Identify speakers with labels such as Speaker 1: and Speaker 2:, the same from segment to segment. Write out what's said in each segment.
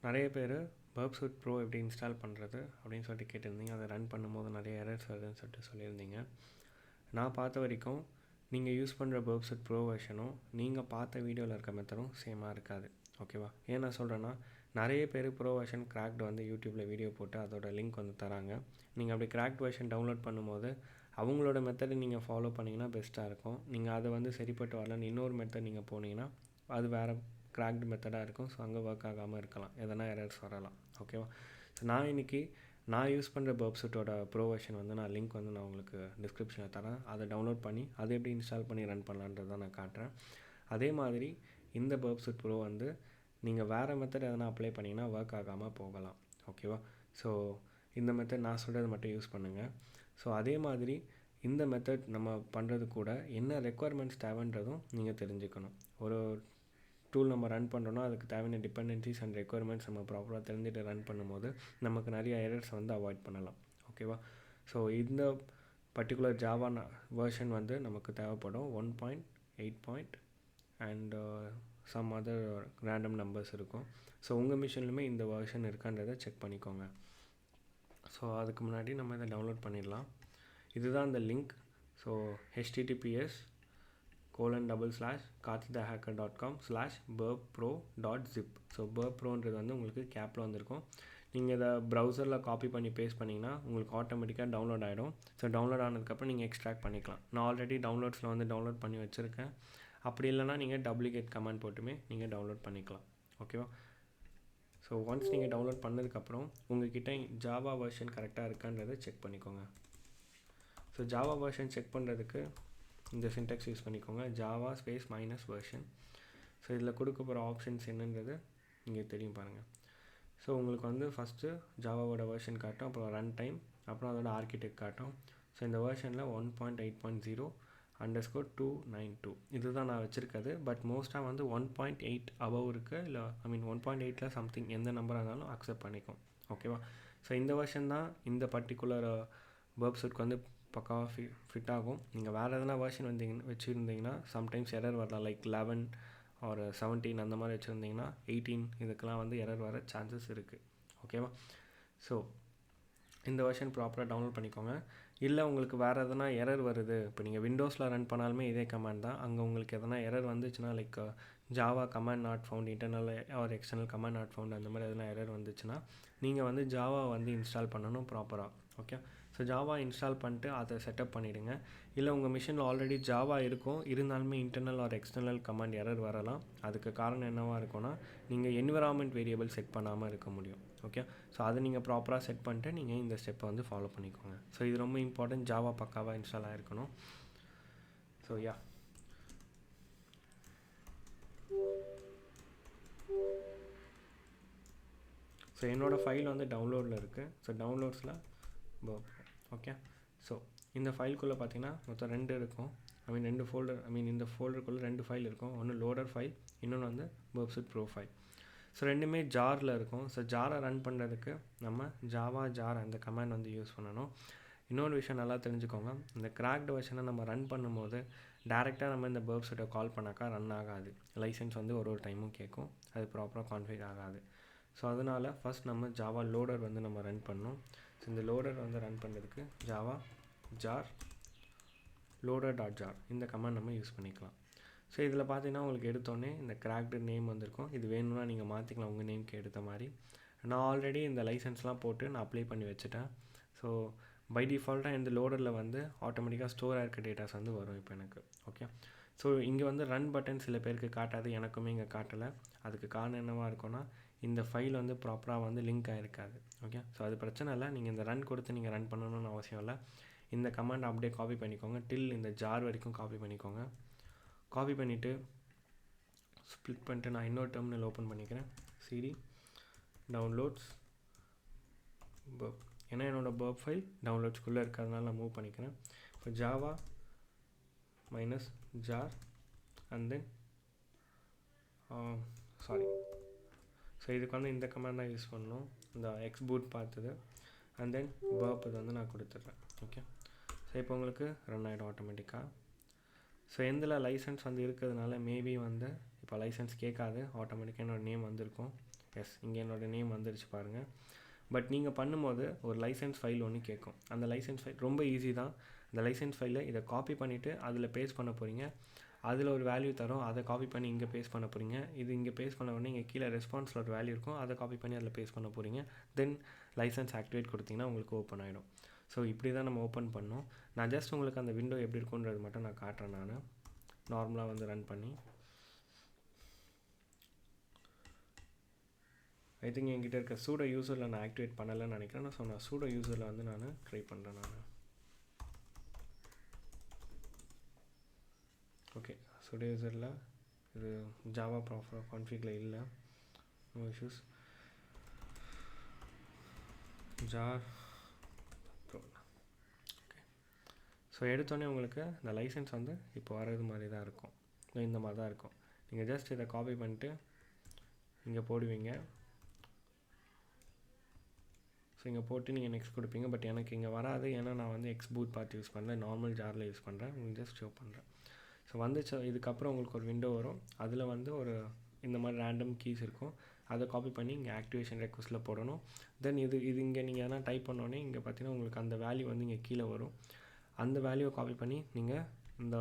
Speaker 1: நிறைய பேர் burpsuite bro எப்படி இன்ஸ்டால் பண்ணுறது அப்படின்னு சொல்லிட்டு கேட்டிருந்தீங்க. அதை ரன் பண்ணும்போது நிறைய எரர்ஸ் வருதுன்னு சொல்லிட்டு சொல்லியிருந்தீங்க. நான் பார்த்த வரைக்கும் நீங்கள் யூஸ் பண்ணுற burpsuite ப்ரோ வெர்ஷனும் நீங்கள் பார்த்த வீடியோவில் இருக்க மெத்தடும் சேமாக இருக்காது. ஓகேவா? ஏன் நான் சொல்கிறேன்னா, நிறைய பேர் ப்ரோ வெர்ஷன் கிராக்டு வந்து யூடியூப்பில் வீடியோ போட்டு அதோட லிங்க் வந்து தராங்க. நீங்கள் அப்படி கிராக்ட் வெர்ஷன் டவுன்லோட் பண்ணும்போது அவங்களோட மெத்தடை நீங்கள் ஃபாலோ பண்ணிங்கன்னா பெஸ்ட்டாக இருக்கும். நீங்கள் அதை வந்து சரிப்பட்டு வரலன்னு இன்னொரு மெத்தட் நீங்கள் போனீங்கன்னா அது வேறு கிராக்டு மெத்தடாக இருக்கும். ஸோ அங்கே ஒர்க் ஆகாமல் இருக்கலாம், எதனா எரர்ஸ் வரலாம். ஓகேவா? ஸோ நான் யூஸ் பண்ணுற burpsuiteோட ப்ரோ வெர்ஷன் வந்து நான் லிங்க் வந்து நான் உங்களுக்கு டிஸ்கிரிப்ஷனில் தரேன். அதை டவுன்லோட் பண்ணி அதை எப்படி இன்ஸ்டால் பண்ணி ரன் பண்ணலான்றதை நான் காட்டுறேன். அதே மாதிரி இந்த burpsuite ப்ரோ வந்து நீங்கள் வேறு மெத்தட் எதனா அப்ளை பண்ணிங்கன்னா ஒர்க் ஆகாமல் போகலாம். ஓகேவா? ஸோ இந்த மெத்தட் நான் சொல்கிறது மட்டும் யூஸ் பண்ணுங்கள். ஸோ அதே மாதிரி இந்த மெத்தட் நம்ம பண்ணுறது கூட என்ன ரெக்குவயர்மெண்ட்ஸ் தேவைன்றதும் நீங்கள் தெரிஞ்சுக்கணும். ஒரு டூல் நம்ம ரன் பண்ணுறோன்னா அதுக்கு தேவையான டிபெண்டன்சிஸ் அண்ட் ரெக்குவயர்மெண்ட்ஸ் நம்ம ப்ராப்பராக தெரிஞ்சுட்டு ரன் பண்ணும்போது நமக்கு நிறைய எரர்ஸ் வந்து அவாய்ட் பண்ணலாம். ஓகேவா? ஸோ இந்த பர்டிகுலர் ஜாவா வெர்ஷன் வந்து நமக்கு தேவைப்படும் 1.8 and some other random numbers இருக்கும். ஸோ உங்கள் மிஷின்லையுமே இந்த வெர்ஷன் இருக்கான்றதை செக் பண்ணிக்கோங்க. ஸோ அதுக்கு முன்னாடி நம்ம இதை டவுன்லோட் பண்ணிடலாம். இதுதான் அந்த லிங்க். So https://karthithehacker.com/burppro.zip. ஸோ burpproன்றது வந்து உங்களுக்கு கேப்பில் வந்திருக்கும். நீங்கள் இதை ப்ரௌசரில் காப்பி பண்ணி பேஸ்ட் பண்ணிங்கன்னா உங்களுக்கு ஆட்டோமேட்டிக்காக டவுன்லோட் ஆகிடும். ஸோ டவுன்லோட் ஆனதுக்கப்புறம் நீங்கள் எக்ஸ்ட்ராக்ட் பண்ணிக்கலாம். நான் ஆல்ரெடி டவுன்லோட்ஸில் வந்து டவுன்லோட் பண்ணி வச்சுருக்கேன். அப்படி இல்லைனா நீங்கள் டூப்ளிகேட் கமெண்ட் போட்டுமே நீங்கள் டவுன்லோட் பண்ணிக்கலாம். ஓகேவா? ஸோ ஒன்ஸ் நீங்கள் டவுன்லோட் பண்ணதுக்கப்புறம் உங்கள்கிட்ட ஜாவா வெர்ஷன் கரெக்டாக இருக்கான்றதை செக் பண்ணிக்கோங்க. ஸோ ஜாவா வெர்ஷன் செக் பண்ணுறதுக்கு இந்த சின்டெக்ஸ் யூஸ் பண்ணிக்கோங்க, ஜாவா ஸ்பேஸ் -version. ஸோ இதில் கொடுக்க போகிற ஆப்ஷன்ஸ் என்னன்றது இங்கே தெரியும் பாருங்கள். ஸோ உங்களுக்கு வந்து ஃபஸ்ட்டு ஜாவாவோட வெர்ஷன் காட்டும், அப்புறம் ரன் டைம், அப்புறம் அதோட ஆர்கிடெக்ட் காட்டும். ஸோ இந்த வெர்ஷனில் 1.8.0_292 இதுதான் நான் வச்சுருக்கிறது. பட் மோஸ்ட்டாக வந்து 1.8 அபவ் இருக்குது, இல்லை 1.8ல் சம்திங் எந்த நம்பராக இருந்தாலும் அக்செப்ட் பண்ணிக்கும். ஓகேவா? ஸோ இந்த வெர்ஷன் தான் இந்த பர்டிகுலர் burpsuite வந்து பக்காவாக ஃபிட் ஆகும். நீங்கள் வேறு எதனா வெர்ஷன் வச்சுருந்தீங்கன்னா சம்டைம்ஸ் எரர் வரலாம். லைக் 11 ஒரு 17 அந்த மாதிரி வச்சுருந்தீங்கன்னா 18 இதுக்கெலாம் வந்து எரர் வர சான்சஸ் இருக்குது. ஓகேவா? ஸோ இந்த வெர்ஷன் ப்ராப்பராக டவுன்லோட் பண்ணிக்கோங்க. இல்லை உங்களுக்கு வேறு எதனா எரர் வருது, இப்போ நீங்கள் விண்டோஸில் ரன் பண்ணாலுமே இதே கமாண்ட் தான். அங்கே உங்களுக்கு எதனா எரர் வந்துச்சுன்னா like Java command not found, internal or external command not found, அந்த மாதிரி எதனா எரர் வந்துச்சுன்னா நீங்கள் வந்து ஜாவா வந்து இன்ஸ்டால் பண்ணணும் ப்ராப்பராக. ஓகே? ஸோ ஜாவா இன்ஸ்டால் பண்ணிட்டு அதை செட்டப் பண்ணிவிடுங்க. இல்லை உங்கள் மிஷினில் ஆல்ரெடி ஜாவா இருக்கும், இருந்தாலுமே internal or external command error வரலாம். அதுக்கு காரணம் என்னவாக இருக்கும்னா நீங்கள் என்விரான்மெண்ட் வேரியபிள் செட் பண்ணாமல் இருக்க முடியும். ஓகே? ஸோ அதை நீங்கள் ப்ராப்பராக செட் பண்ணிட்டு நீங்கள் இந்த ஸ்டெப்பை வந்து ஃபாலோ பண்ணிக்கோங்க. ஸோ இது ரொம்ப இம்பார்ட்டன்ட், ஜாவா பக்காவாக இன்ஸ்டால் ஆகிருக்கணும். ஸோ யா, ஸோ என்னோடய ஃபைல் வந்து டவுன்லோடில் இருக்குது. So டவுன்லோட்ஸில் okay. ஸோ இந்த ஃபைலுக்குள்ளே பார்த்தீங்கன்னா மொத்தம் 2 இருக்கும். ரெண்டு ஃபோல்டர், இந்த ஃபோல்டருக்குள்ளே 2 ஃபைல் இருக்கும். ஒன்று லோடர் ஃபைல், இன்னொன்று வந்து burpsuite ப்ரோ ஃபைல். ஸோ ரெண்டுமே ஜாரில் இருக்கும். ஸோ ஜாரை ரன் பண்ணுறதுக்கு நம்ம ஜாவா ஜார் அந்த கமாண்ட் வந்து யூஸ் பண்ணணும். இன்னொரு விஷயம் நல்லா தெரிஞ்சுக்கோங்க, இந்த கிராக்டு வெர்ஷனை நம்ம ரன் பண்ணும்போது டேரெக்டாக நம்ம இந்த burpsuite கால் பண்ணாக்கா ரன் ஆகாது. லைசன்ஸ் வந்து ஒரு டைமும் கேட்கும், அது ப்ராப்பராக கான்ஃபிகர் ஆகாது. ஸோ அதனால் ஃபஸ்ட் நம்ம ஜாவா லோடர் வந்து நம்ம ரன் பண்ணணும். ஸோ இந்த லோடர் வந்து ரன் பண்ணுறதுக்கு ஜாவா ஜார் loader.jar இந்த கமாண்ட் நம்ம யூஸ் பண்ணிக்கலாம். ஸோ இதில் பார்த்தீங்கன்னா உங்களுக்கு எடுத்தோடனே இந்த கிராக்டு நேம் வந்திருக்கும். இது வேணும்னா நீங்கள் மாற்றிக்கலாம் உங்கள் நேம்க்கு எடுத்த மாதிரி. நான் ஆல்ரெடி இந்த லைசன்ஸ்லாம் போட்டு நான் அப்ளை பண்ணி வச்சுட்டேன். ஸோ பை டிஃபால்ட்டாக இந்த லோடரில் வந்து ஆட்டோமேட்டிக்காக ஸ்டோர் ஆகிருக்க டேட்டாஸ் வந்து வரும் இப்போ எனக்கு. ஓகே? ஸோ இங்கே வந்து ரன் பட்டன் சில பேருக்கு காட்டாது, எனக்குமே இங்கே காட்டலை. அதுக்கு காரணம் என்னவாக இருக்கும்னா இந்த ஃபைல் வந்து ப்ராப்பராக வந்து லிங்க் ஆகிருக்காது. ஓகே? ஸோ அது பிரச்சனை இல்லை, நீங்கள் இந்த ரன் கொடுத்து நீங்கள் ரன் பண்ணணும்னு அவசியம் இல்லை. இந்த கமாண்ட் அப்படியே காப்பி பண்ணிக்கோங்க, டில் இந்த ஜார் வரைக்கும் காப்பி பண்ணிக்கோங்க. காப்பி பண்ணிவிட்டு ஸ்ப்ளிட் பண்ணிட்டு நான் இன்னொரு டெர்மினல் ஓப்பன் பண்ணிக்கிறேன். சிடி டவுன்லோட்ஸ் burp, ஏன்னா என்னோடய burp ஃபைல் டவுன்லோட்ஸ்குள்ளே இருக்கிறதுனால நான் மூவ் பண்ணிக்கிறேன். இப்போ Java -jar and then so இதுக்கு வந்து இந்த கமாண்ட் தான் யூஸ் பண்ணணும், இந்த எக்ஸ்பூட் பார்த்தது. அண்ட் தென் burp இது வந்து நான் கொடுத்துட்றேன். ஓகே? ஸோ இப்போ உங்களுக்கு ரன் ஆகிடும் ஆட்டோமேட்டிக்காக. ஸோ எந்தில் லைசன்ஸ் வந்து இருக்கிறதுனால மேபி வந்து இப்போ லைசன்ஸ் கேட்காது, ஆட்டோமேட்டிக்காக என்னோடய நேம் வந்திருக்கும். எஸ், இங்கே என்னோடய நேம் வந்துருச்சு பாருங்கள். பட் நீங்கள் பண்ணும்போது ஒரு லைசன்ஸ் ஃபைல் ஒன்று கேட்கும். அந்த லைசன்ஸ் ஃபைல் ரொம்ப ஈஸி தான். அந்த லைசன்ஸ் ஃபைலில் இதை காப்பி பண்ணிவிட்டு அதில் பேஸ்ட் பண்ண போகிறீங்க. அதில் ஒரு வேல்யூ தரும், அதை காப்பி பண்ணி இங்கே பேஸ்ட் பண்ண போகிறீங்க. இது இங்கே பேஸ்ட் பண்ண உடனே இங்கே கீழே ரெஸ்பான்ஸில் ஒரு வேல்யூ இருக்கும், அதை காப்பி பண்ணி அதில் பேஸ்ட் பண்ண போகிறீங்க. தென் லைசன்ஸ் ஆக்டிவேட் கொடுத்தீங்கன்னா உங்களுக்கு ஓப்பன் ஆகிடும். ஸோ இப்படி தான் நம்ம ஓப்பன் பண்ணோம். நான் ஜஸ்ட் உங்களுக்கு அந்த விண்டோ எப்படி இருக்குன்றது மட்டும் நான் காட்டுறேன். நான் நார்மலாக வந்து ரன் பண்ணி ஐ திங்க் என்கிட்ட இருக்க சூடோ யூசரில் நான் ஆக்டிவேட் பண்ணலைன்னு நினைக்கிறேன். ஸோ நான் சூடோ யூசரில் வந்து நான் ட்ரை பண்ணுறேன். நான் ஓகே, சூடோ யூசரில் இது ஜாவா ப்ராப்பராக கான்ஃபிகில் இல்லை, no issues. Jar bro. Okay, so எடுத்தோடனே உங்களுக்கு இந்த லைசன்ஸ் வந்து இப்போ வர்றது மாதிரி தான் இருக்கும். இந்த மாதிரி தான் இருக்கும். நீங்கள் ஜஸ்ட் இதை காப்பி பண்ணிட்டு இங்கே போடுவீங்க. ஸோ இங்கே போட்டு நீங்கள் நெக்ஸ்ட் கொடுப்பீங்க. பட் எனக்கு இங்கே வராது, ஏன்னா நான் வந்து எக்ஸ்பூட் பார்த்து யூஸ் பண்ணுறேன், நார்மல் ஜாரில் யூஸ் பண்ணுறேன். உங்களுக்கு ஜஸ்ட் ஷோ பண்ணுறேன். ஸோ வந்துச்சு. இதுக்கப்புறம் உங்களுக்கு ஒரு விண்டோ வரும். அதில் வந்து ஒரு இந்த மாதிரி ரேண்டம் கீஸ் இருக்கும். அதை காப்பி பண்ணி இங்கே ஆக்டிவேஷன் ரெக்வஸ்ட்டில் போடணும். தென் இது இங்கே நீங்கள் எதனா டைப் பண்ணோடனே இங்கே பார்த்தீங்கன்னா உங்களுக்கு அந்த வேல்யூ வந்து இங்கே கீழே வரும். அந்த வேல்யூவை காப்பி பண்ணி நீங்கள் இந்த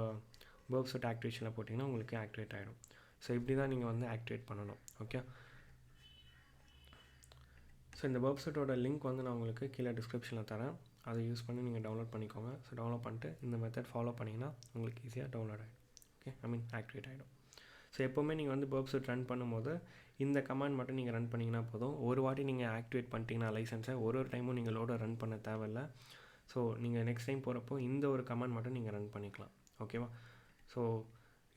Speaker 1: burpsuite ஆக்டிவேஷனில் போட்டிங்கன்னா உங்களுக்கு ஆக்டிவேட் ஆகிடும். ஸோ இப்படி தான் நீங்கள் வந்து ஆக்டிவேட் பண்ணணும். ஓகே, ஸோ இந்த burpsuiteோட லிங்க் வந்து நான் உங்களுக்கு கீழே டிஸ்கிரிப்ஷனில் தரேன். அதை யூஸ் பண்ணி நீங்கள் டவுன்லோட் பண்ணிக்கோங்க. ஸோ டவுன்லோட் பண்ணிட்டு இந்த மெத்தட் ஃபாலோ பண்ணிங்கன்னா உங்களுக்கு ஈஸியாக டவுன்லோட் ஆகிடும். ஓகே, ஆக்டிவேட் ஆகிடும். ஸோ எப்போவுமே நீங்கள் வந்து burpsuite ரன் பண்ணும்போது இந்த கமாண்ட் மட்டும் நீங்கள் ரன் பண்ணிங்கன்னா போதும். ஒரு வாட்டி நீங்கள் ஆக்டிவேட் பண்ணிட்டீங்கன்னா லைசன்ஸை ஒரு டைமும் நீங்கள் லோட ரன் பண்ண தேவையில்லை. ஸோ நீங்கள் நெக்ஸ்ட் டைம் போகிறப்போ இந்த ஒரு கமாண்ட் மட்டும் நீங்கள் ரன் பண்ணிக்கலாம். ஓகேவா? ஸோ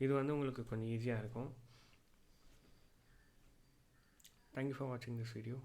Speaker 1: இது வந்து உங்களுக்கு கொஞ்சம் ஈஸியாக இருக்கும். தேங்க்யூ ஃபார் வாட்சிங் திஸ் வீடியோ.